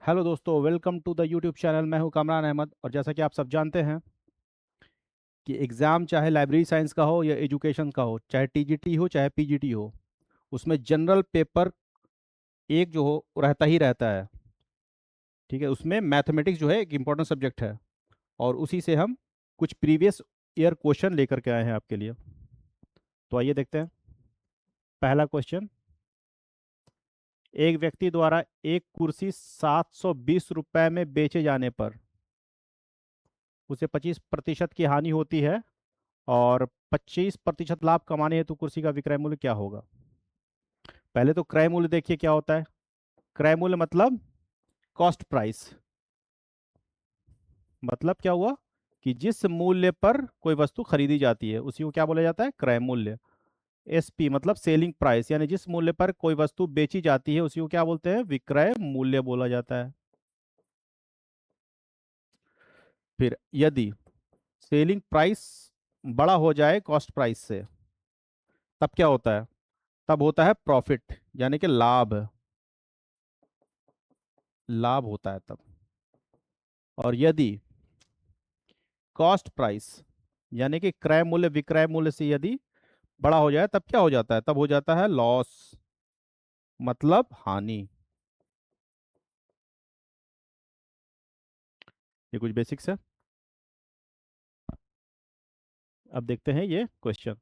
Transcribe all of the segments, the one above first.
Hello दोस्तों, welcome to the YouTube channel. मैं हूं कामरान अहमद। और जैसा कि आप सब जानते हैं कि एग्ज़ाम चाहे लाइब्रेरी साइंस का हो या एजुकेशन का हो, चाहे टीजीटी हो चाहे पीजीटी हो, उसमें जनरल पेपर एक जो हो रहता ही रहता है। ठीक है, उसमें मैथमेटिक्स जो है एक इम्पॉर्टेंट सब्जेक्ट है। और उसी से हम कुछ प्रीवियस ईयर क्वेश्चन लेकर के आए हैं आपके लिए। तो आइए देखते हैं। पहला क्वेश्चन, एक व्यक्ति द्वारा एक कुर्सी 720 रुपए में बेचे जाने पर उसे 25% की हानि होती है और 25% लाभ कमाने हेतु कुर्सी का विक्रय मूल्य क्या होगा। पहले तो क्रय मूल्य देखिए क्या होता है। क्रय मूल्य मतलब कॉस्ट प्राइस। मतलब क्या हुआ कि जिस मूल्य पर कोई वस्तु खरीदी जाती है उसी को क्या बोला जाता है, क्रय मूल्य। एसपी मतलब सेलिंग प्राइस, यानी जिस मूल्य पर कोई वस्तु बेची जाती है उसी को क्या बोलते हैं, विक्रय मूल्य बोला जाता है। फिर यदि सेलिंग प्राइस बड़ा हो जाए कॉस्ट प्राइस से, तब क्या होता है, तब होता है प्रॉफिट, यानी कि लाभ। लाभ होता है तब। और यदि कॉस्ट प्राइस यानी कि क्रय मूल्य विक्रय मूल्य से यदि बड़ा हो जाए, तब क्या हो जाता है, तब हो जाता है लॉस, मतलब हानि। ये कुछ बेसिक्स है। अब देखते हैं ये क्वेश्चन।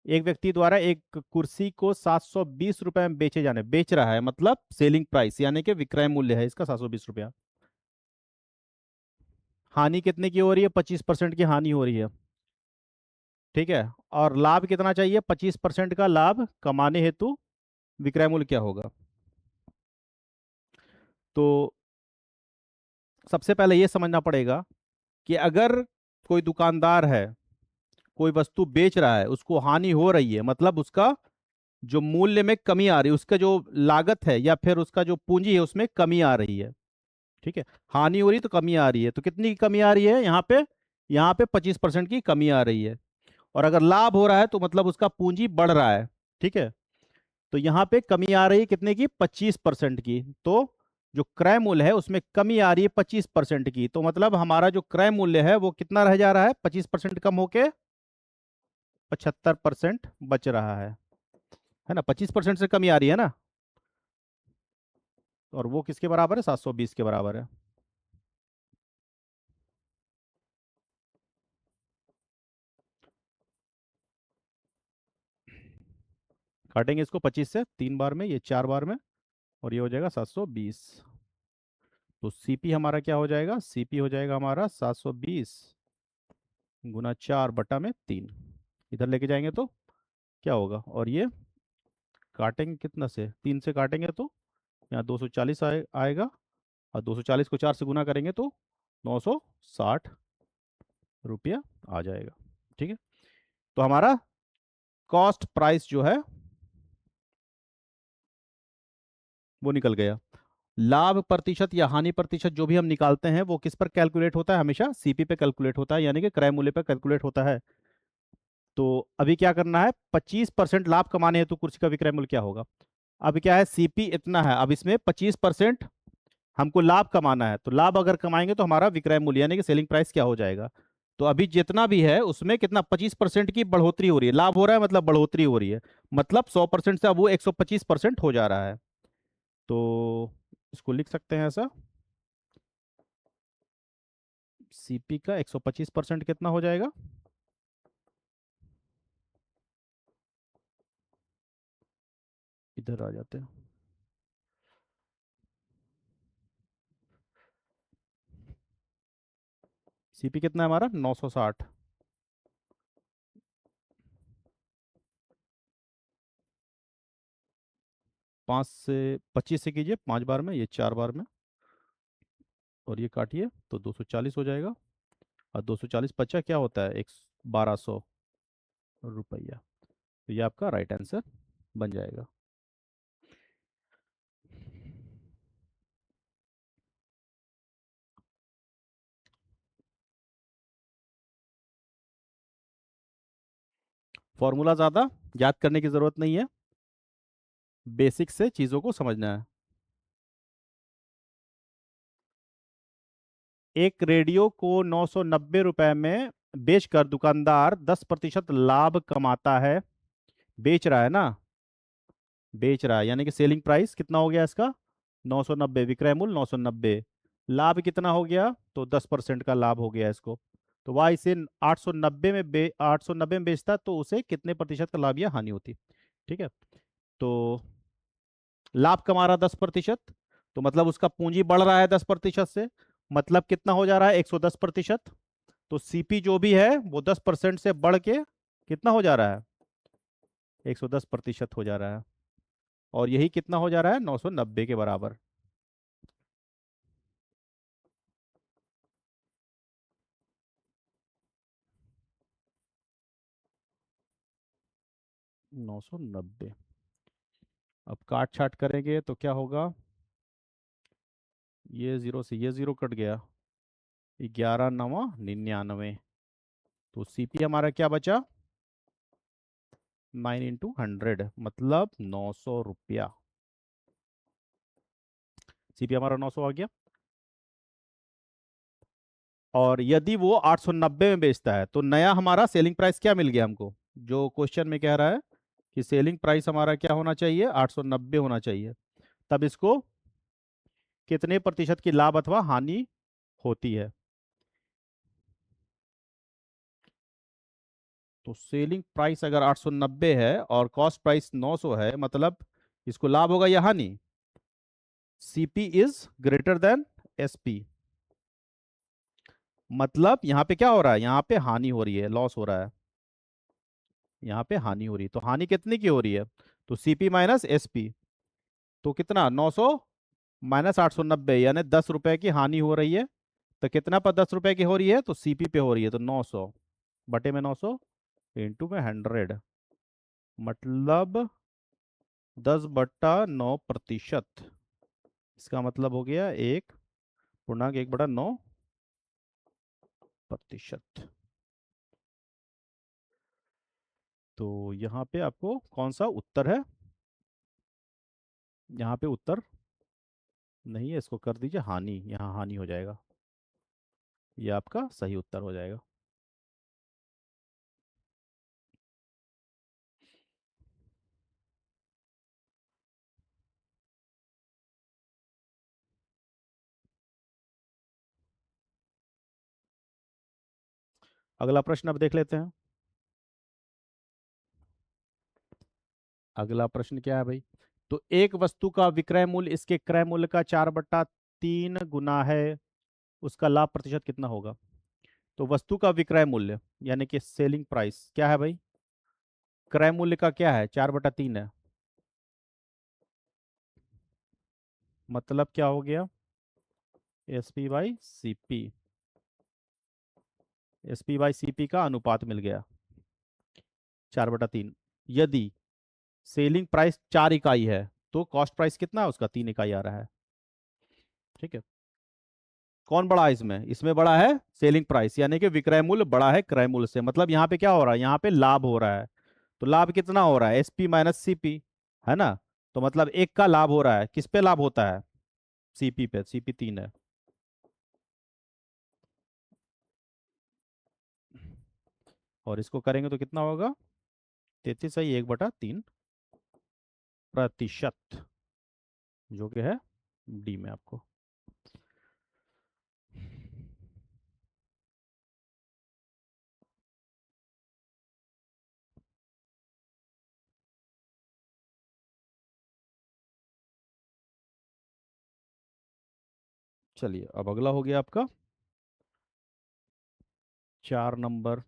एक व्यक्ति द्वारा एक कुर्सी को 720 रुपए में बेच रहा है, मतलब सेलिंग प्राइस यानी कि विक्रय मूल्य है इसका 720 रुपया। हानि कितने की हो रही है, 25% की हानि हो रही है। ठीक है। और लाभ कितना चाहिए, 25% का लाभ कमाने हेतु विक्रय मूल्य क्या होगा। तो सबसे पहले यह समझना पड़ेगा कि अगर कोई दुकानदार है, कोई वस्तु बेच रहा है, उसको हानि हो रही है, मतलब उसका जो मूल्य में कमी आ रही है, उसका जो लागत है या फिर उसका जो पूंजी है उसमें कमी आ रही है। ठीक है। हानि हो रही है तो कमी आ रही है, तो कितनी की कमी आ रही है यहाँ पे, यहाँ पे 25% की कमी आ रही है। और अगर लाभ हो रहा है तो मतलब उसका पूंजी बढ़ रहा है। ठीक है। तो यहाँ पे कमी आ रही है कितने की, 25% की। तो जो क्रय मूल्य है उसमें कमी आ रही है 25% की, तो मतलब हमारा जो क्रय मूल्य है वो कितना रह जा रहा है, 25% कम होके 75% बच रहा है ना। 25% से कमी आ रही है ना। और वो किसके बराबर है, 720 के बराबर है। काटेंगे इसको 25 से, 3 बार में, ये 4 बार में, और ये हो जाएगा 720। तो सीपी हमारा क्या हो जाएगा, सीपी हो जाएगा हमारा 720 गुना 4/3। इधर लेके जाएंगे तो क्या होगा, और ये काटेंगे कितना से, 3 से काटेंगे तो यहाँ 240 आएगा। और 240 को 4 से गुना करेंगे तो 960 रुपया आ जाएगा। ठीक है। तो हमारा कॉस्ट प्राइस जो है वो निकल गया। लाभ प्रतिशत या हानि प्रतिशत जो भी हम निकालते हैं वो किस पर कैलकुलेट होता है, हमेशा सीपी पे कैलकुलेट होता है, यानी कि क्रय मूल्य पर कैलकुलेट होता है। तो अभी क्या करना है, 25% लाभ कमाने हेतु कुर्सी का विक्रय मूल्य क्या होगा। अब क्या है, सीपी इतना है, अब इसमें 25% हमको लाभ कमाना है, तो लाभ अगर कमाएंगे तो हमारा विक्रय मूल्य यानी कि सेलिंग प्राइस क्या हो जाएगा। तो अभी जितना भी है उसमें कितना, 25% की बढ़ोतरी हो रही है, लाभ हो रहा है मतलब बढ़ोतरी हो रही है। मतलब 100% से अब वो 125% हो जा रहा है। तो इसको लिख सकते हैं ऐसा, सीपी का 125% कितना हो जाएगा, इधर आ जाते हैं। सीपी कितना है हमारा, 960। 25 से कीजिए, 5 बार में, ये 4 बार में, और ये काटिए तो 240 हो जाएगा। और 240 बचा क्या होता है, एक 1200 रुपया। तो ये आपका राइट आंसर बन जाएगा। फॉर्मूला ज़्यादा याद करने की ज़रूरत नहीं है, बेसिक से चीज़ों को समझना है। एक रेडियो को 990 रुपए में बेचकर दुकानदार 10% लाभ कमाता है। बेच रहा है ना, बेच रहा है, यानी कि सेलिंग प्राइस कितना हो गया इसका? 990, विक्रय मूल्य 990, लाभ कितना हो गया? तो 10% का लाभ हो गया इसको। तो वह इसे 890 में बेचता, तो उसे कितने प्रतिशत का लाभ या हानि होती? ठीक है, तो लाभ कमा रहा 10%, तो मतलब उसका पूंजी बढ़ रहा है 10% से, मतलब कितना हो जा रहा है? 110%। तो सीपी जो भी है वो 10% से बढ़ के कितना हो जा रहा है? 110% हो जा रहा है, और यही कितना हो जा रहा है? 990 के बराबर। 990, अब काट छाट करेंगे तो क्या होगा? ये जीरो से ये जीरो कट गया, 11×9 = 99। तो सीपी हमारा क्या बचा? 9 × 100, मतलब 900 रुपया। सीपी हमारा 900 आ गया। और यदि वो 890 में बेचता है, तो नया हमारा सेलिंग प्राइस क्या मिल गया हमको? जो क्वेश्चन में कह रहा है कि सेलिंग प्राइस हमारा क्या होना चाहिए? 890 होना चाहिए। तब इसको कितने प्रतिशत की लाभ अथवा हानि होती है? तो सेलिंग प्राइस अगर 890 है और कॉस्ट प्राइस 900 है, मतलब इसको लाभ होगा या हानि? CP is greater than SP, मतलब यहां पे क्या हो रहा है? यहां पे हानि हो रही है, लॉस हो रहा है, यहां पे हानि हो रही है। तो हानि कितने की हो रही है? तो सीपी माइनस एसपी, तो कितना? 900 माइनस 890, यानी 10 रुपए की हानि हो रही है। तो कितना पर 10 रुपए की हो रही है? तो सीपी पे हो रही है, तो 900 बटे में 900 इंटू में 100, मतलब 10/9%। इसका मतलब हो गया 1.1/9%। तो यहाँ पे आपको कौन सा उत्तर है? यहाँ पे उत्तर नहीं है, इसको कर दीजिए हानि, यहाँ हानि हो जाएगा, ये आपका सही उत्तर हो जाएगा। अगला प्रश्न अब देख लेते हैं। अगला प्रश्न क्या है भाई? तो एक वस्तु का विक्रय मूल्य इसके क्रय मूल्य का 4/3 गुना है, उसका लाभ प्रतिशत कितना होगा? तो वस्तु का विक्रय मूल्य यानी कि सेलिंग प्राइस क्या है भाई? क्रय मूल्य का क्या है? 4/3 है, मतलब क्या हो गया? SP by CP, SP by CP का अनुपात मिल गया 4/3। यदि सेलिंग प्राइस 4 इकाई है, तो कॉस्ट प्राइस कितना है उसका? 3 इकाई आ रहा है। ठीक है, कौन बड़ा है इसमें? इसमें बड़ा है सेलिंग प्राइस, यानी कि विक्रय मूल्य बड़ा है क्रय मूल्य से, मतलब यहाँ पे क्या हो रहा है? यहाँ पे लाभ हो रहा है। तो लाभ कितना हो रहा है? एसपी माइनस सीपी, है ना? तो मतलब एक का लाभ हो रहा है, किस पे लाभ होता है? सीपी पे, सीपी 3 है। और इसको करेंगे तो कितना होगा? 33/1/3%, जो कि है डी में आपको। चलिए, अब अगला हो गया आपका 4 नंबर।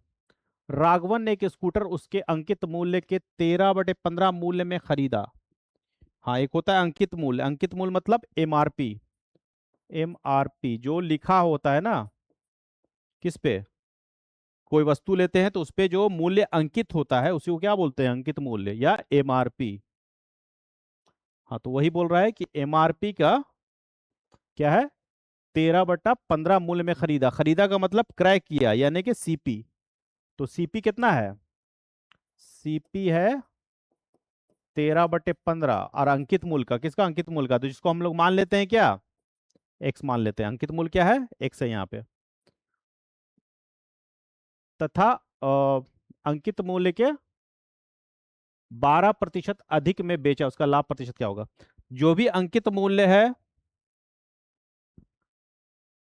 राघवन ने एक स्कूटर उसके अंकित मूल्य के 13/15 मूल्य में खरीदा। हाँ, एक होता है अंकित मूल्य, अंकित मूल्य मतलब एमआरपी, एमआरपी जो लिखा होता है ना, किस पे? कोई वस्तु लेते हैं तो उस पे जो मूल्य अंकित होता है उसी को क्या बोलते हैं? अंकित मूल्य या एमआरपी। हाँ, तो वही बोल रहा है कि एमआरपी का क्या है? 13/15 मूल्य में खरीदा, खरीदा का मतलब क्रय किया, यानी कि सीपी। तो सीपी कितना है? सीपी है 13/15, और अंकित मूल्य का, किसका अंकित मूल्य का? तो जिसको हम लोग मान लेते हैं क्या? एक्स मान लेते हैं, अंकित मूल्य क्या है, एक्स है यहाँ पे। तथा अंकित मूल्य के 12% अधिक में बेचा, उसका लाभ प्रतिशत क्या होगा। जो भी अंकित मूल्य है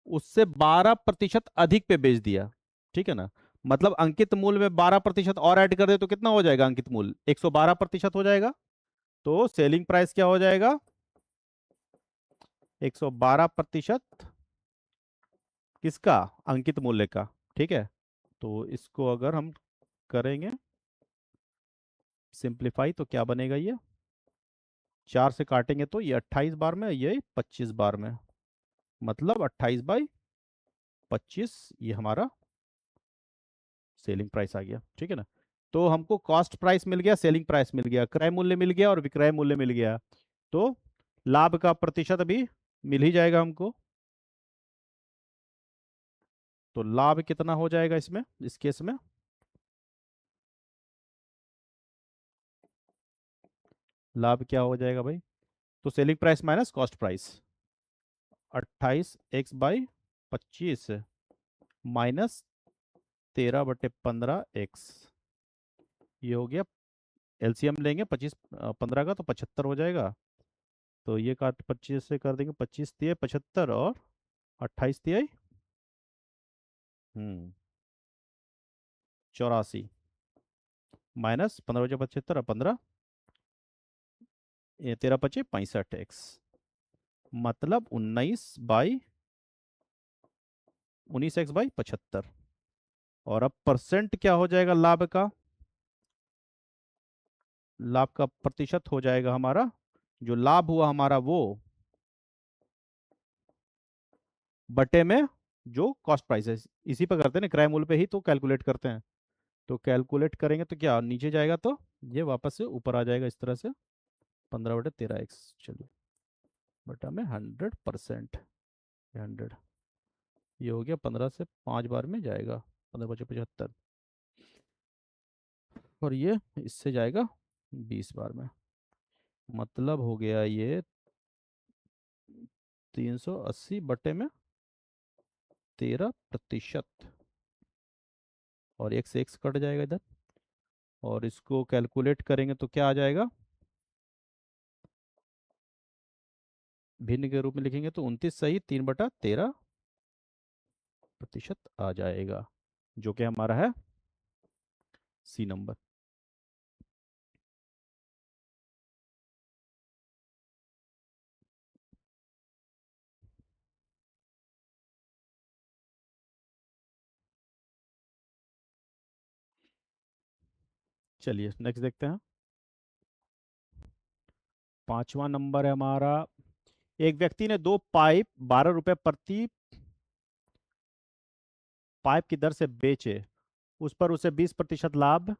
उससे 12% अधिक पे बेच दिया, ठीक है ना। मतलब अंकित मूल्य में 12% और ऐड कर दे तो कितना हो जाएगा, अंकित मूल्य 112% हो जाएगा। तो सेलिंग प्राइस क्या हो जाएगा, 112% किसका, अंकित मूल्य का, ठीक है। तो इसको अगर हम करेंगे सिंप्लीफाई तो क्या बनेगा, ये 4 से काटेंगे तो ये 28 बार में, ये 25 बार में, मतलब 28/25 ये हमारा सेलिंग प्राइस आ गया, ठीक है ना। तो हमको कॉस्ट प्राइस मिल गया, सेलिंग प्राइस मिल गया, क्रय मूल्य मिल गया और विक्रय मूल्य मिल गया। तो लाभ का प्रतिशत भी मिल ही जाएगा हमको। तो लाभ कितना हो जाएगा इसमें, इस केस में लाभ क्या हो जाएगा भाई, तो selling price minus cost price, 28x/25 minus 13/15x, ये हो गया। एलसीएम लेंगे 25 15 का तो 75 हो जाएगा। तो ये काट 25 से कर देंगे, 25×3 = 75 और 28×3 84 माइनस 15×75 और 15, ये 13×25 = 65x, मतलब 19x/75। और अब परसेंट क्या हो जाएगा लाभ का, लाभ का प्रतिशत हो जाएगा हमारा, जो लाभ हुआ हमारा वो बटे में जो कॉस्ट प्राइस है, इसी पर करते हैं ना, क्रय मूल्य पे ही तो कैलकुलेट करते हैं। तो कैलकुलेट करेंगे तो क्या नीचे जाएगा, तो ये वापस से ऊपर आ जाएगा इस तरह से, 15/13x, चलिए बटा में 100%, 100, ये हो गया 15 से 5 बार में जाएगा, 15×5 = 75, और ये इससे जाएगा 20 बार में, मतलब हो गया ये 380/13%, और एक से एक्स कट जाएगा इधर, और इसको कैलकुलेट करेंगे तो क्या आ जाएगा, भिन्न के रूप में लिखेंगे तो 29 सही 3/13% आ जाएगा, जो कि हमारा है सी नंबर। चलिए नेक्स्ट देखते हैं। 5वां नंबर है हमारा, एक व्यक्ति ने 2 पाइप 12 रुपए प्रति पाइप की दर से बेचे, उस पर उसे 20% लाभ,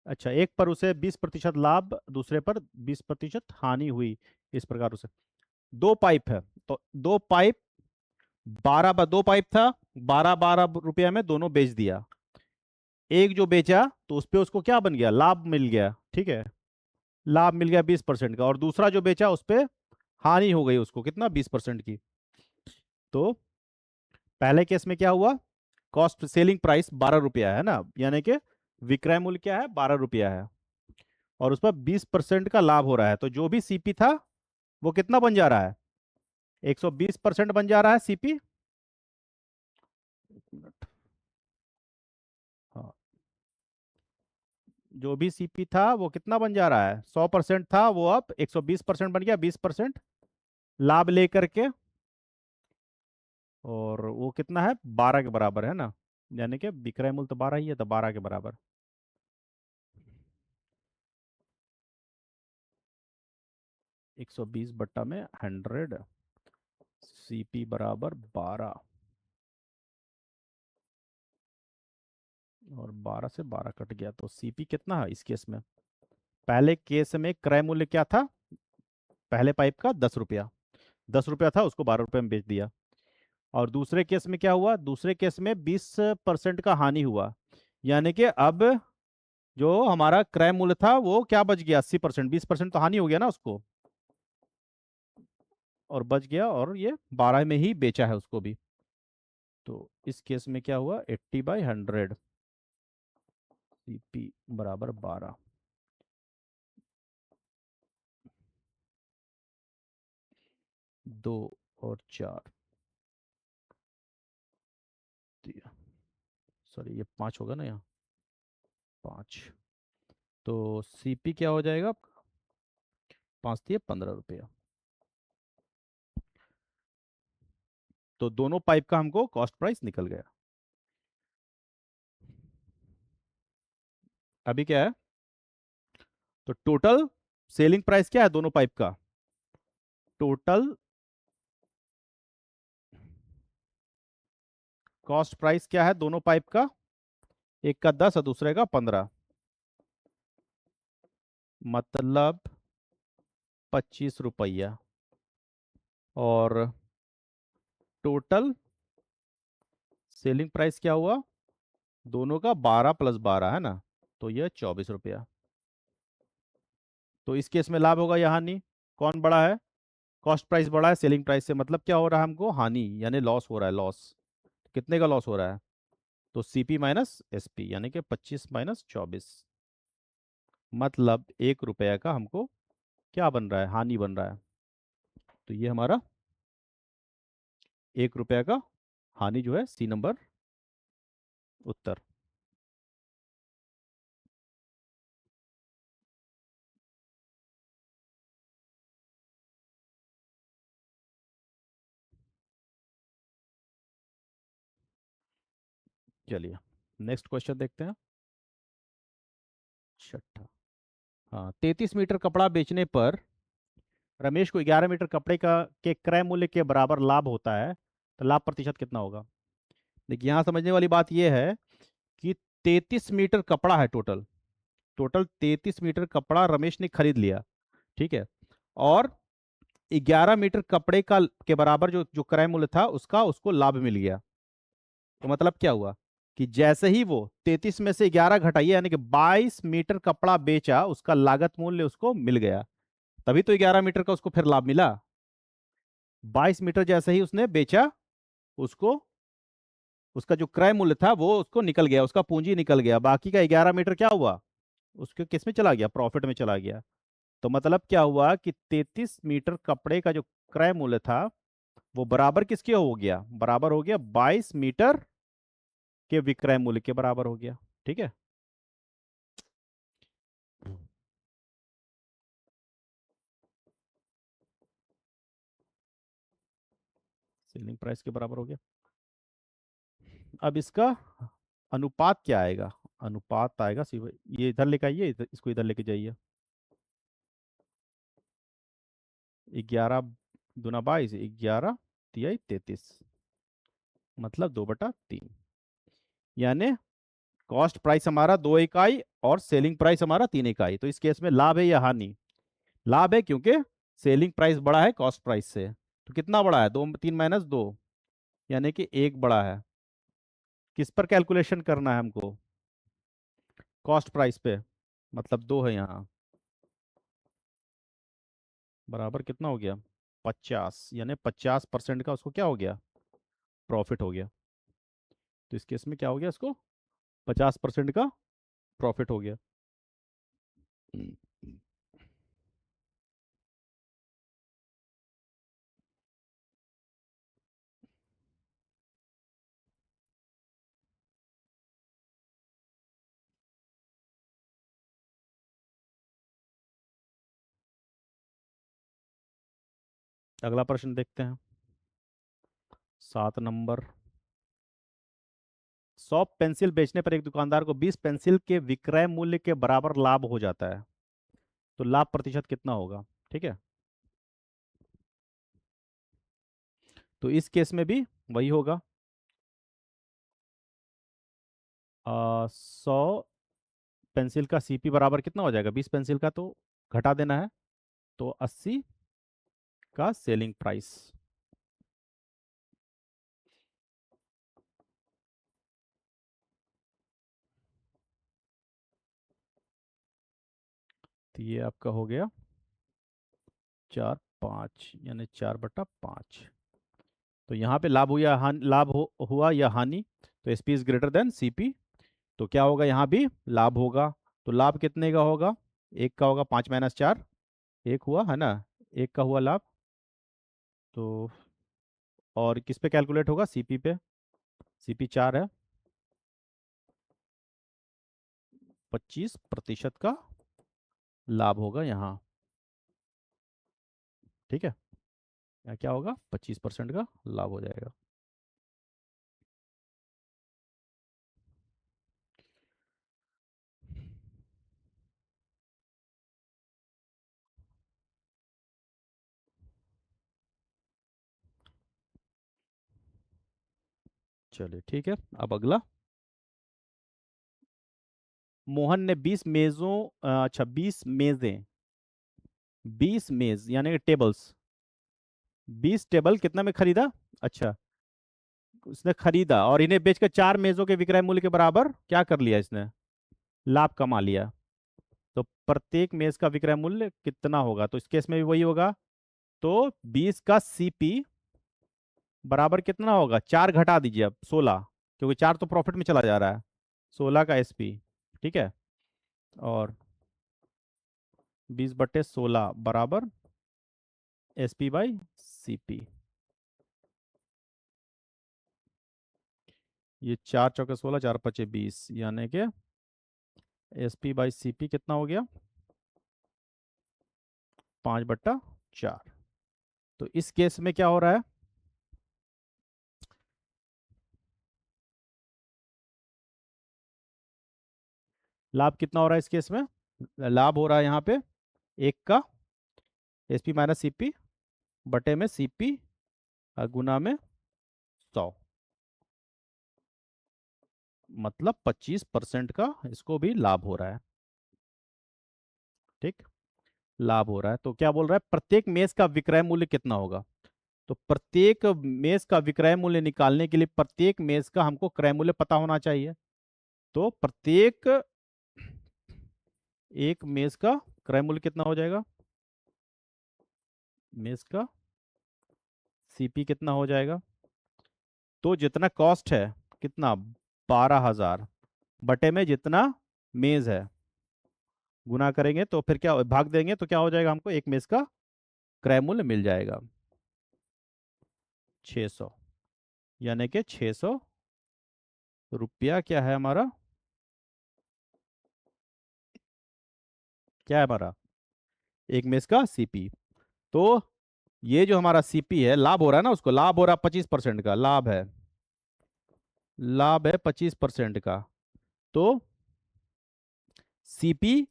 अच्छा एक पर उसे 20% लाभ, दूसरे पर 20% हानि हुई, इस प्रकार उसे, 2 पाइप है, तो 2 पाइप 2 पाइप था, 12-12 रुपया में दोनों बेच दिया। एक जो बेचा तो उस पे उसको क्या बन गया, लाभ मिल गया, ठीक है, लाभ मिल गया 20% का, और दूसरा जो बेचा उस पे हानि हो गई उसको कितना, 20% की। तो पहले केस में क्या हुआ, कॉस्ट सेलिंग प्राइस 12 रुपया है ना, यानी कि विक्रय मूल्य क्या है, 12 रुपया है, और उस पर 20% का लाभ हो रहा है, तो जो भी सीपी था वो कितना बन जा रहा है, 120% बन जा रहा है सीपी। एक मिनट, हाँ, जो भी सीपी था वो कितना बन जा रहा है, 100% था वो अब 120% बन गया, 20% लाभ लेकर के, और वो कितना है, 12 के बराबर है ना, यानी कि विक्रय मूल्य तो 12 ही है, तो 12 के बराबर, 120/100, सीपी बराबर 12, और 12 से 12 कट गया, तो सीपी कितना है इस केस में, पहले केस में क्रय मूल्य क्या था, पहले पाइप का 10 रुपया, 10 रुपया था उसको 12 रुपये में बेच दिया, और दूसरे केस में क्या हुआ, दूसरे केस में 20% का हानि हुआ, यानी कि अब जो हमारा क्रय मूल्य था वो क्या बच गया, 80%, 20% तो हानि हो गया ना उसको, और बच गया, और ये 12 में ही बेचा है उसको भी। तो इस केस में क्या हुआ, 80/100, सीपी बराबर 12। दो और चार, सॉरी ये 5 होगा ना यहाँ, 5। तो सीपी क्या हो जाएगा, 5 × 3 = 15 रुपया। तो दोनों पाइप का हमको कॉस्ट प्राइस निकल गया। अभी क्या है, तो टोटल सेलिंग प्राइस क्या है दोनों पाइप का, टोटल कॉस्ट प्राइस क्या है दोनों पाइप का, एक का 10 और दूसरे का 15, मतलब 25 रुपया। और टोटल सेलिंग प्राइस क्या हुआ दोनों का, 12 + 12 है ना, तो यह 24 रुपया। तो इस केस में लाभ होगा या हानि, कौन बड़ा है, कॉस्ट प्राइस बड़ा है सेलिंग प्राइस से, मतलब क्या हो रहा है हमको, हानि यानी लॉस हो रहा है, लॉस। कितने का लॉस हो रहा है, तो सीपी माइनस एसपी, यानी कि 25 - 24, मतलब 1 रुपया का हमको क्या बन रहा है, हानि बन रहा है। तो ये हमारा 1 रुपया का हानि जो है, सी नंबर उत्तर। चलिए नेक्स्ट क्वेश्चन देखते हैं, छठा। हाँ, 33 मीटर कपड़ा बेचने पर रमेश को 11 मीटर कपड़े का के क्रय मूल्य के बराबर लाभ होता है, तो लाभ प्रतिशत कितना होगा। देखिए यहाँ समझने वाली बात यह है कि 33 मीटर कपड़ा है, टोटल टोटल 33 मीटर कपड़ा रमेश ने खरीद लिया, ठीक है। और 11 मीटर कपड़े का के बराबर जो जो क्रय मूल्य था उसका उसको लाभ मिल गया। तो मतलब क्या हुआ कि जैसे ही वो 33 में से 11 घटाइए, यानी कि 22 मीटर कपड़ा बेचा, उसका लागत मूल्य उसको मिल गया, तभी तो 11 मीटर का उसको फिर लाभ मिला। 22 मीटर जैसे ही उसने बेचा, उसको उसका जो क्रय मूल्य था वो उसको निकल गया, उसका पूंजी निकल गया, बाकी का 11 मीटर क्या हुआ, उसके किस में चला गया, प्रॉफिट में चला गया। तो मतलब क्या हुआ कि 33 मीटर कपड़े का जो क्रय मूल्य था वो बराबर किसके हो गया, बराबर हो गया 22 मीटर के विक्रय मूल्य के बराबर हो गया, ठीक है। सेलिंग प्राइस के बराबर हो गया। अब इसका अनुपात क्या आएगा, अनुपात आएगा ये इधर लेके आइए, इसको इधर लेके जाइए। 11 × 2 = 22, 11 × 3 = 33, मतलब 2/3, यानी कॉस्ट प्राइस हमारा 2 इकाई और सेलिंग प्राइस हमारा 3 इकाई। तो इस केस में लाभ है या हानि, लाभ है, क्योंकि सेलिंग प्राइस बड़ा है कॉस्ट प्राइस से। तो कितना बड़ा है, 2 3 - 2, यानी कि 1 बड़ा है। किस पर कैलकुलेशन करना है हमको, कॉस्ट प्राइस पे, मतलब 2 है यहाँ, बराबर कितना हो गया, 50, यानी 50% का उसको क्या हो गया, प्रॉफिट हो गया। तो इस केस में क्या हो गया, इसको 50% का प्रॉफिट हो गया। अगला प्रश्न देखते हैं, 7 नंबर। 100 पेंसिल बेचने पर एक दुकानदार को 20 पेंसिल के विक्रय मूल्य के बराबर लाभ हो जाता है, तो लाभ प्रतिशत कितना होगा, ठीक है। तो इस केस में भी वही होगा, 100 पेंसिल का सीपी बराबर कितना हो जाएगा, 20 पेंसिल का तो घटा देना है, तो 80 का सेलिंग प्राइस। तो ये आपका हो गया 4 5 यानी 4/5। तो यहाँ पे लाभ हुआ हुआ या हानि, तो SP is greater than CP, तो क्या होगा, यहाँ भी लाभ होगा। तो लाभ कितने का होगा, 1 का होगा, 5 - 4 1 हुआ है ना, 1 का हुआ लाभ। तो और किस पे कैलकुलेट होगा, सीपी पे, सीपी 4 है, 25% का लाभ होगा यहाँ। ठीक है, यहाँ क्या होगा, 25% का लाभ हो जाएगा। चलिए ठीक है, अब अगला। मोहन ने 20 मेजों, अच्छा 20 मेजें, 20 मेज यानी कि टेबल्स, 20 टेबल कितना में खरीदा, अच्छा उसने खरीदा और इन्हें बेचकर 4 मेजों के विक्रय मूल्य के बराबर क्या कर लिया इसने, लाभ कमा लिया। तो प्रत्येक मेज का विक्रय मूल्य कितना होगा, तो इस केस में भी वही होगा। तो 20 का सीपी बराबर कितना होगा, 4 घटा दीजिए अब, 16, क्योंकि 4 तो प्रॉफिट में चला जा रहा है, 16 का एसपी। ठीक है, और 20/16 बराबर एसपी बाई सीपी। ये 4 × 4 = 16, 4 × 5 = 20, यानी कि एसपी बाई सीपी कितना हो गया, 5/4। तो इस केस में क्या हो रहा है, लाभ कितना हो रहा है इस केस में, लाभ हो रहा है यहाँ पे 1 का एसपी माइनस सीपी बटे में सीपी गुना में 100, मतलब 25% का इसको भी लाभ हो रहा है। ठीक, लाभ हो रहा है। तो क्या बोल रहा है, प्रत्येक मेज का विक्रय मूल्य कितना होगा, तो प्रत्येक मेज का विक्रय मूल्य निकालने के लिए प्रत्येक मेज का हमको क्रय मूल्य पता होना चाहिए। तो प्रत्येक एक मेज का क्रय मूल्य कितना हो जाएगा, मेज का सीपी कितना हो जाएगा, तो जितना कॉस्ट है, कितना, 12,000 बटे में जितना मेज है, गुना करेंगे तो फिर क्या, भाग देंगे तो क्या हो जाएगा, हमको एक मेज का क्रय मूल्य मिल जाएगा 600, यानी कि 600 रुपया क्या है हमारा, क्या है हमारा, एक मेज का सीपी। तो ये जो हमारा सीपी है, लाभ हो रहा है ना, उसको लाभ हो रहा है 25% का लाभ है, लाभ है 25% का। तो सीपी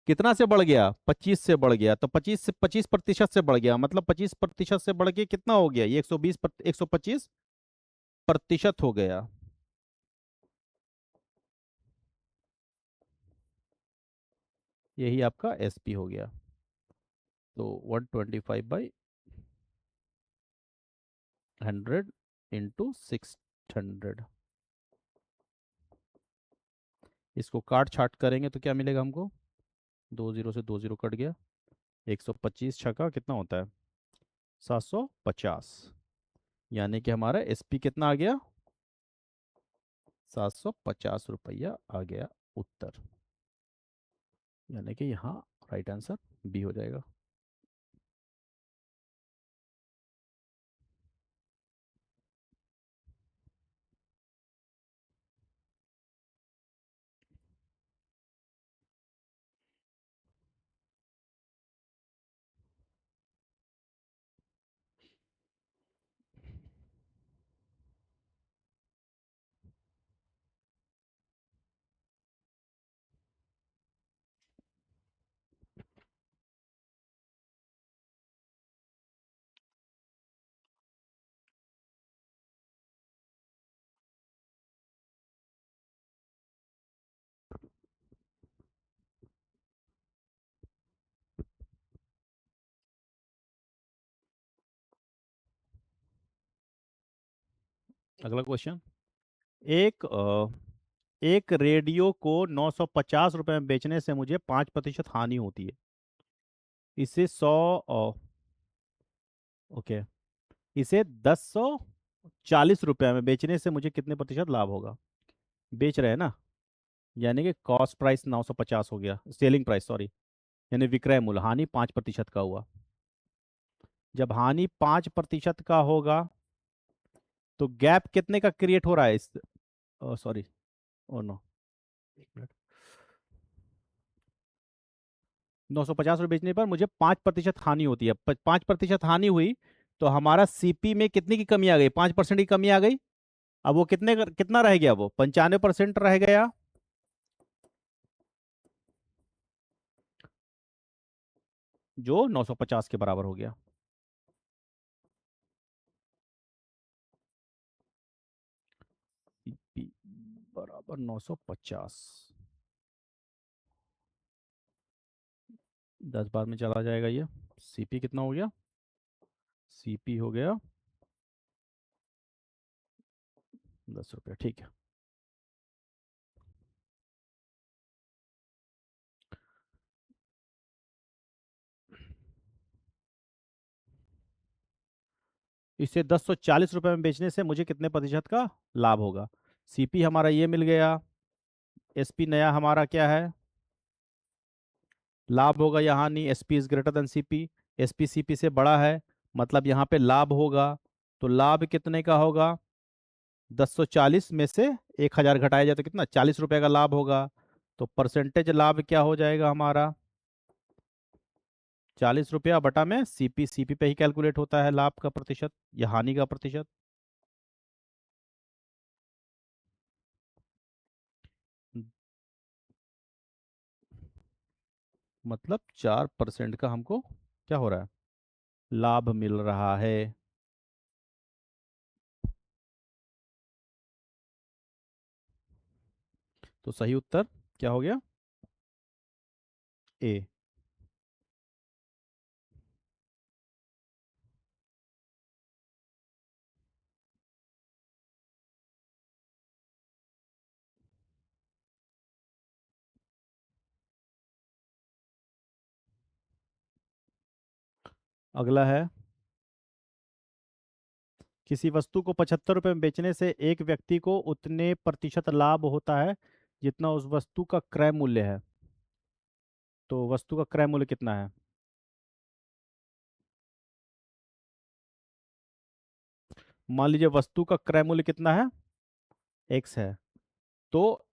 कितना से बढ़ गया, 25 से बढ़ गया, तो 25% से बढ़ गया, मतलब 25% से बढ़ के कितना हो गया, ये 125% हो गया। यही आपका एसपी हो गया। तो 125/100 इंटू 600, इसको काट छाट करेंगे तो क्या मिलेगा हमको, 2 0 से 2 0 कट गया, 125 छक्का कितना होता है, 750, यानी कि हमारा एसपी कितना आ गया, 750 रुपया आ गया उत्तर, यानी कि यहाँ राइट आंसर बी हो जाएगा। अगला क्वेश्चन, एक एक रेडियो को 950 रुपये में बेचने से मुझे 5% हानि होती है, इसे 100 ओके, इसे 1040 रुपये में बेचने से मुझे कितने प्रतिशत लाभ होगा? बेच रहे हैं ना, यानी कि कॉस्ट प्राइस 950 हो गया, सेलिंग प्राइस सॉरी, यानी विक्रय मूल्य, हानि 5% का हुआ। जब हानि 5% का होगा तो गैप कितने का क्रिएट हो रहा है इस, सॉरी, ओ नो, एक मिनट, 950 रुपये बेचने पर मुझे 5% हानि होती है, 5% हानि हुई तो हमारा सीपी में कितने की कमी आ गई? 5% की कमी आ गई। अब वो कितना रह गया? वो 95% रह गया, जो 950 के बराबर हो गया। सीपी बराबर 950, 10 बार में चला जाएगा ये। सीपी कितना हो गया? सीपी हो गया 10 रुपये, ठीक है। इसे 1040 रुपये में बेचने से मुझे कितने प्रतिशत का लाभ होगा? सीपी हमारा ये मिल गया, एसपी नया हमारा क्या है? लाभ होगा यहाँ, नहीं, SP is greater than CP, SP CP से बड़ा है, मतलब यहाँ पे लाभ होगा। तो लाभ कितने का होगा? 1040 में से 1000 घटाया जाए तो कितना? 40 रुपए का लाभ होगा। तो परसेंटेज लाभ क्या हो जाएगा हमारा? 40 रुपया बटा में सीपी, सीपी पे ही कैलकुलेट होता है लाभ का प्रतिशत या हानि का प्रतिशत। मतलब 4% का हमको क्या हो रहा है? लाभ मिल रहा है। तो सही उत्तर क्या हो गया? ए। अगला है, किसी वस्तु को 75 रुपए में बेचने से एक व्यक्ति को उतने प्रतिशत लाभ होता है जितना उस वस्तु का क्रय मूल्य है। तो वस्तु का क्रय मूल्य कितना है? मान लीजिए वस्तु का क्रय मूल्य कितना है? एक्स है। तो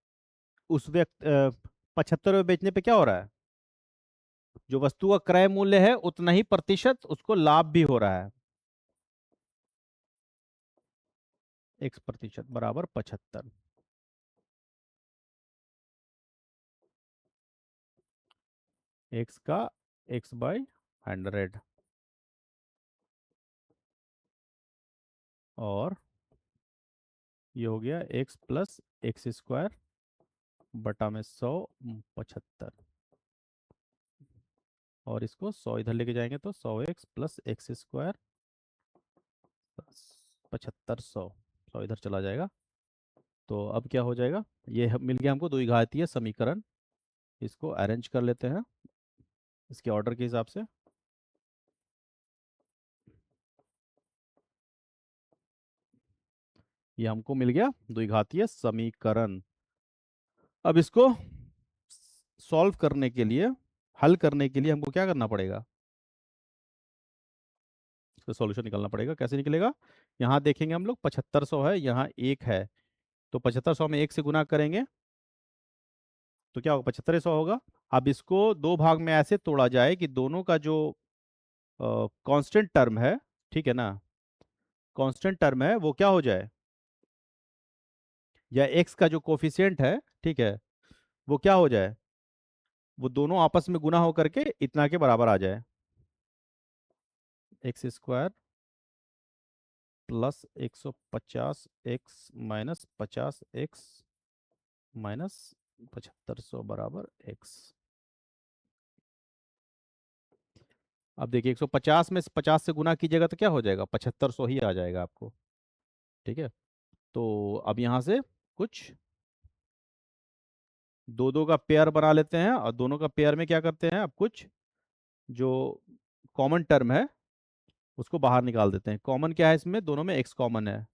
उस व्यक्ति 75 रुपये बेचने पे क्या हो रहा है? जो वस्तु का क्रय मूल्य है उतना ही प्रतिशत उसको लाभ भी हो रहा है। X% बराबर 75, एक्स का X/100, और ये हो गया X+X² बटा में 100 75, और इसको 100 इधर लेके जाएंगे तो 100x+X² 75, 100 इधर चला जाएगा। तो अब क्या हो जाएगा? ये मिल गया हमको द्विघातीय समीकरण। इसको अरेंज कर लेते हैं इसके ऑर्डर के हिसाब से। ये हमको मिल गया द्विघातीय समीकरण। अब इसको सॉल्व करने के लिए, हल करने के लिए हमको क्या करना पड़ेगा? इसका सॉल्यूशन निकालना पड़ेगा। कैसे निकलेगा? यहाँ देखेंगे हम लोग 7500 है, यहाँ एक है, तो 7500 में एक से गुना करेंगे तो क्या होगा? 7500 होगा। अब इसको दो भाग में ऐसे तोड़ा जाए कि दोनों का जो कांस्टेंट टर्म है, ठीक है ना, कांस्टेंट टर्म है वो क्या हो जाए, या एक्स का जो कोफिशिएंट है, ठीक है, वो क्या हो जाए, वो दोनों आपस में गुना हो करके इतना के बराबर आ जाए। X² प्लस 150x-50x माइनस 7500 बराबर x। अब देखिए 150 में 50 से गुना कीजिएगा तो क्या हो जाएगा? 7500 ही आ जाएगा आपको। ठीक है, तो अब यहाँ से कुछ दो दो का पेयर बना लेते हैं, और दोनों का पेयर में क्या करते हैं? अब कुछ जो कॉमन टर्म है उसको बाहर निकाल देते हैं। कॉमन क्या है इसमें, दोनों में x कॉमन है।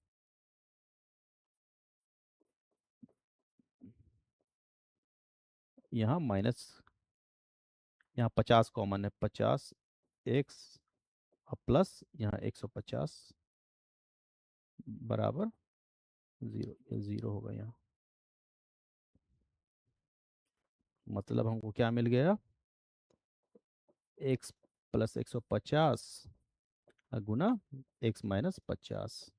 यहाँ माइनस, यहाँ 50 कॉमन है, 50x प्लस यहाँ 150 बराबर 0। ये 0 होगा यहाँ। मतलब हमको क्या मिल गया, x प्लस 150 गुना x माइनस 50।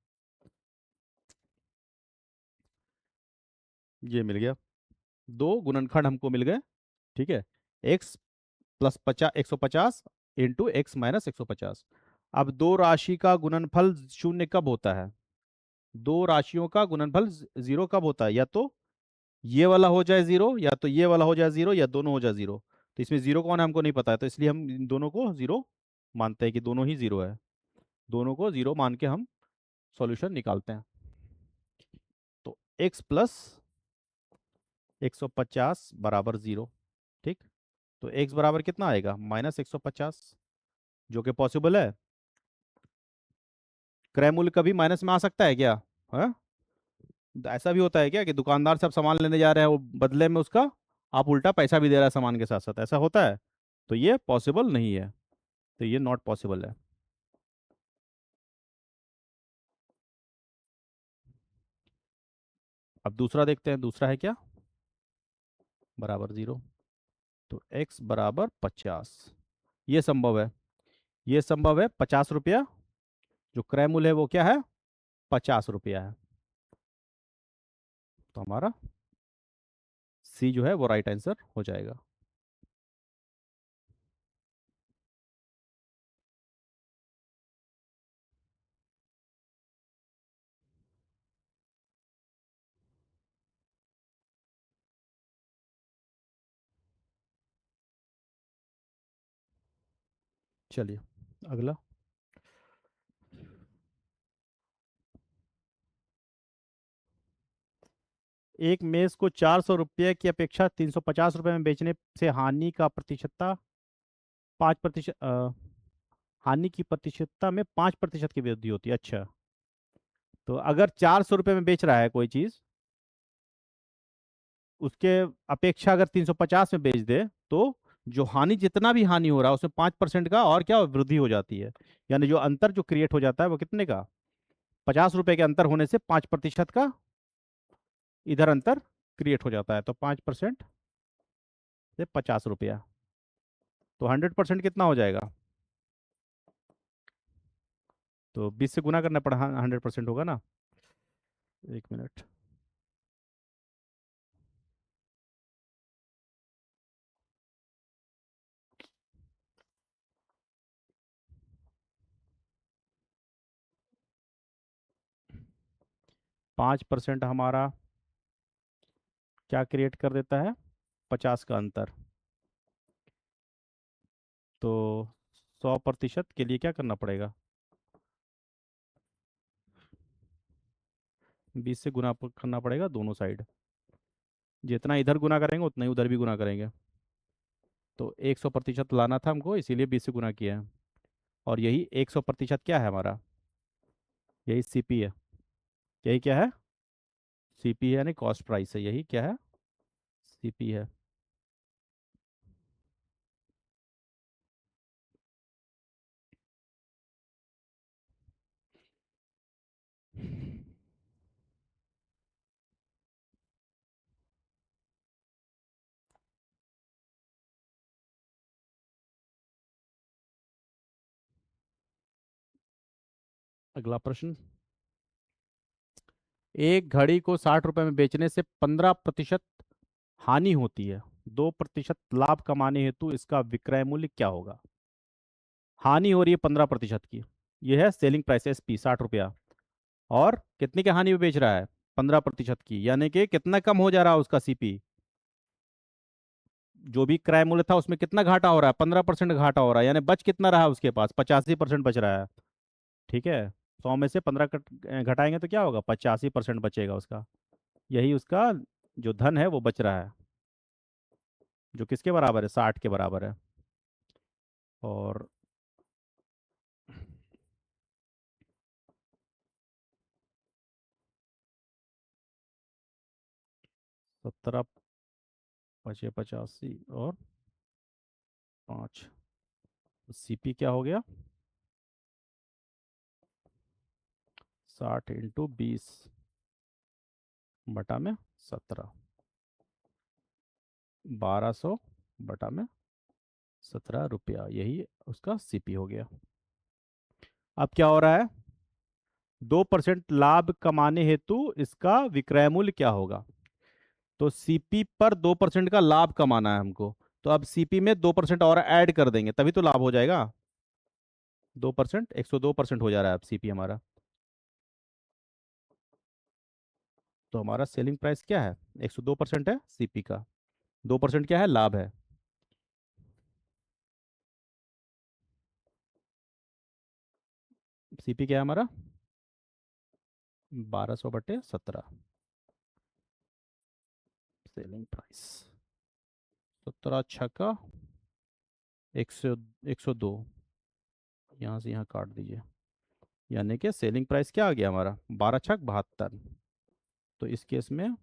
ये मिल गया, दो गुणनखंड हमको मिल गए। ठीक है, x plus 150 into x minus 150। अब दो राशि का गुणनफल शून्य कब होता है, दो राशियों का गुणनफल जीरो कब होता है, या तो ये वाला हो जाए जीरो, या तो ये वाला हो जाए जीरो, या दोनों हो जाए जीरो। तो इसमें जीरो कौन है हमको नहीं पता है, तो इसलिए हम इन दोनों को जीरो मानते हैं कि दोनों ही जीरो है। दोनों को जीरो मान के हम सॉल्यूशन निकालते हैं। तो x प्लस 150 बराबर जीरो। ठीक, तो x बराबर कितना आएगा, माइनस 150, जो कि पॉसिबल है। क्रय मूल्य कभी माइनस में आ सकता है क्या, हाँ? ऐसा भी होता है क्या कि दुकानदार से आप सामान लेने जा रहे हैं, वो बदले में उसका आप उल्टा पैसा भी दे रहा है सामान के साथ साथ, ऐसा होता है? तो ये पॉसिबल नहीं है, तो ये नॉट पॉसिबल है। अब दूसरा देखते हैं, दूसरा है क्या, बराबर जीरो। तो x बराबर 50, ये संभव है, ये संभव है। 50 रुपया जो क्रय मूल्य है वो क्या है, 50 रुपया है। तो हमारा सी जो है वो राइट आंसर हो जाएगा। चलिए अगला। एक मेज को 400 रुपये की अपेक्षा 350 रुपये में बेचने से हानि का प्रतिशतता 5%, हानि की प्रतिशतता में 5% की वृद्धि होती है। अच्छा, तो अगर 400 रुपये में बेच रहा है कोई चीज, उसके अपेक्षा अगर 350 में बेच दे, तो जो हानि, जितना भी हानि हो रहा है उसमें 5% का और क्या वृद्धि हो जाती है। यानी जो अंतर जो क्रिएट हो जाता है वो कितने का, 50 रुपए के अंतर होने से 5% का इधर अंतर क्रिएट हो जाता है। तो 5% से 50 रुपया, तो 100% कितना हो जाएगा, तो 20 से गुना करना पड़ा, 100% होगा ना। एक मिनट, 5% हमारा क्या क्रिएट कर देता है, 50 का अंतर। तो 100% के लिए क्या करना पड़ेगा, 20 से गुना करना पड़ेगा दोनों साइड। जितना इधर गुना करेंगे उतना ही उधर भी गुना करेंगे। तो 100% लाना था हमको, इसीलिए 20 से गुना किया है। और यही 100% क्या है हमारा, यही सीपी है। यही क्या है, सीपी है, यानी कॉस्ट प्राइस है। यही क्या है, सीपी है। अगला प्रश्न, एक घड़ी को 60 रुपए में बेचने से 15% हानि होती है, 2% लाभ कमाने हेतु इसका विक्रय मूल्य क्या होगा। हानि हो रही है 15% की, यह है सेलिंग प्राइस एसपी 60 रुपया, और कितने की हानि में बेच रहा है, 15% की, यानी कि कितना कम हो जा रहा है उसका सीपी। जो भी क्रय मूल्य था उसमें कितना घाटा हो रहा है, 15% घाटा हो रहा है, यानी बच कितना रहा उसके पास, 85% बच रहा है। ठीक है, 100 में से 15 घटाएंगे तो क्या होगा, 85% बचेगा उसका। यही उसका जो धन है वो बच रहा है, जो किसके बराबर है, 60 के बराबर है। और 17 पचे 85 और 5, सीपी क्या हो गया? 60 × 20 बटा में 17, 1200 बटा में 17 रुपया, यही उसका सीपी हो गया। अब क्या हो रहा है? 2% लाभ कमाने हेतु इसका विक्रय मूल्य क्या होगा? तो सीपी पर 2% का लाभ कमाना है हमको, तो अब सीपी में 2% और ऐड कर देंगे तभी तो लाभ हो जाएगा। 2%, 102% हो जा रहा है अब सीपी हमारा। तो हमारा सेलिंग प्राइस क्या है? 102% है सीपी का, 2% क्या है? लाभ है। सीपी क्या है हमारा? 1200/17 सेलिंग प्राइस। 17 एक सौ 102, यहाँ से यहाँ काट दीजिए, यानी कि सेलिंग प्राइस क्या आ गया हमारा? 12×6 = 72। तो इस केस में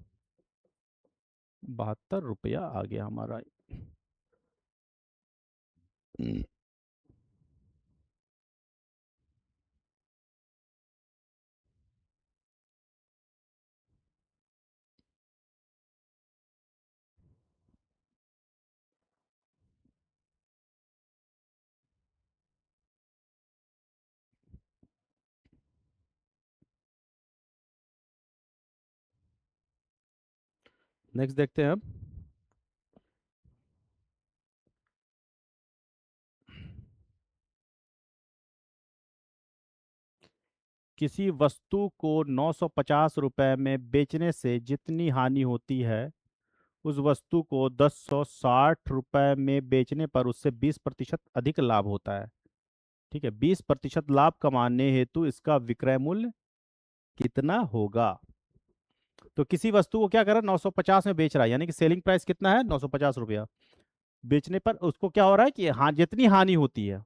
72 रुपया आ गया हमारा। नेक्स्ट देखते हैं अब। किसी वस्तु को 950 में बेचने से जितनी हानि होती है, उस वस्तु को 1060 में बेचने पर उससे 20% अधिक लाभ होता है। ठीक है, 20% लाभ कमाने हेतु इसका विक्रय मूल्य कितना होगा? तो किसी वस्तु को क्या कर रहा है? 950 में बेच रहा है, यानी कि सेलिंग प्राइस कितना है? 950 रुपया। बेचने पर उसको क्या हो रहा है कि हाँ, जितनी हानि होती है,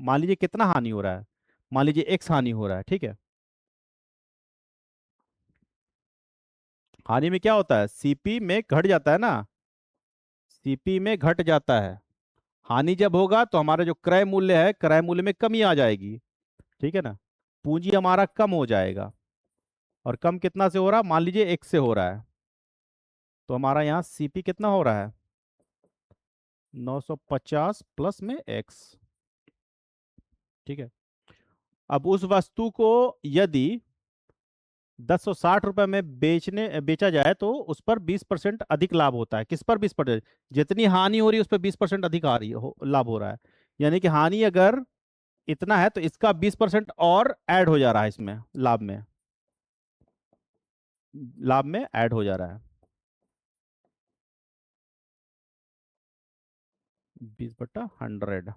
मान लीजिए कितना हानि हो रहा है, मान लीजिए एक्स हानि हो रहा है, ठीक है। हानि में क्या होता है? सीपी में घट जाता है ना, सीपी में घट जाता है। हानि जब होगा तो हमारा जो क्रय मूल्य है, क्रय मूल्य में कमी आ जाएगी, ठीक है ना, पूंजी हमारा कम हो जाएगा। और कम कितना से हो रहा है? मान लीजिए एक्स से हो रहा है, तो हमारा यहाँ सीपी कितना हो रहा है? 950 प्लस में एक्स, ठीक है। अब उस वस्तु को यदि 1060 रुपए में बेचा जाए तो उस पर 20% अधिक लाभ होता है। किस पर 20%? जितनी हानि हो रही है उस पर 20% अधिक आ रही लाभ हो रहा है। यानी कि हानि अगर इतना है तो इसका 20% और ऐड हो जा रहा है इसमें, लाभ में, लाभ में ऐड हो जा रहा है। 20/100,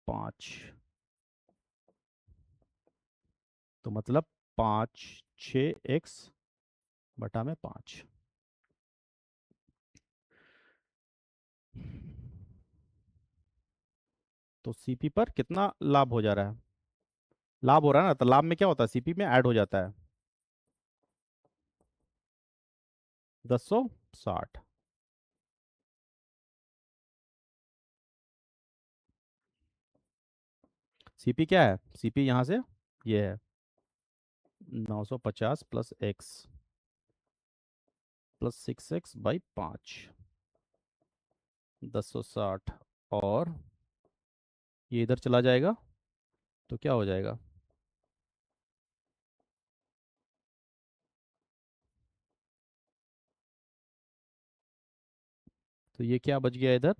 5, तो मतलब 5×6x/5। तो सीपी पर कितना लाभ हो जा रहा है? लाभ हो रहा है ना, तो लाभ में क्या होता है? सीपी में ऐड हो जाता है 1060। सीपी क्या है? सीपी यहाँ से ये है 950 प्लस एक्स प्लस 6x/5, 1060, और ये इधर चला जाएगा तो क्या हो जाएगा? तो ये क्या बच गया इधर?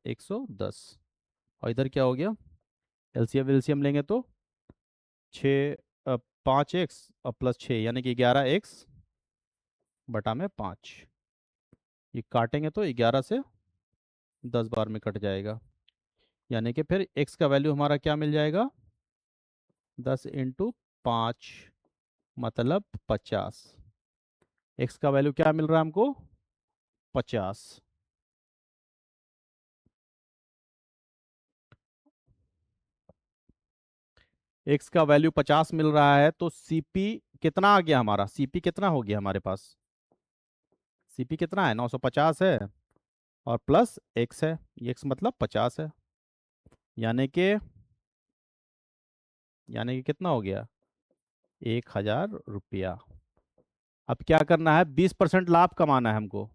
110, और इधर क्या हो गया? एलसीएम एलसीएम लेंगे तो 5x और प्लस 6 यानी कि 11x/5। ये काटेंगे तो 11 से 10 बार में कट जाएगा, यानी कि फिर x का वैल्यू हमारा क्या मिल जाएगा? 10 × 5 मतलब 50। x का वैल्यू क्या मिल रहा है हमको? 50। x का वैल्यू 50 मिल रहा है तो सीपी कितना आ गया हमारा? सीपी कितना हो गया हमारे पास? सीपी कितना है, 950 है, और प्लस एक्स है, ये एक्स मतलब 50 है, यानी कि कितना हो गया, 1000 रुपया। अब क्या करना है, 20% लाभ कमाना है हमको,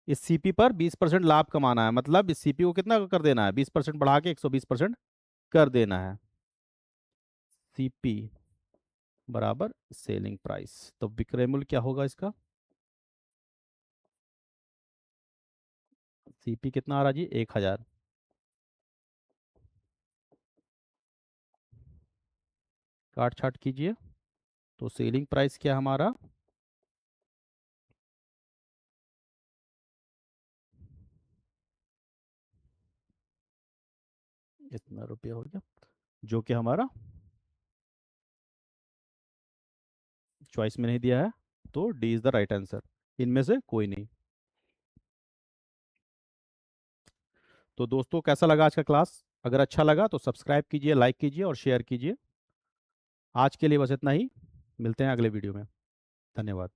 इस सीपी पर 20% लाभ कमाना है, मतलब इस सीपी को कितना कर देना है, 20% बढ़ा के 120% कर देना है। सीपी बराबर सेलिंग प्राइस, तो विक्रय मूल्य क्या होगा इसका, सीपी कितना आ रहा जी, 1000, काट छाट कीजिए, तो सेलिंग प्राइस क्या हमारा, इतना रुपया हो गया, जो कि हमारा चॉइस में नहीं दिया है, तो D is the right answer, इनमें से कोई नहीं। तो दोस्तों कैसा लगा आज का क्लास, अगर अच्छा लगा तो सब्सक्राइब कीजिए, लाइक कीजिए और शेयर कीजिए। आज के लिए बस इतना ही, मिलते हैं अगले वीडियो में, धन्यवाद।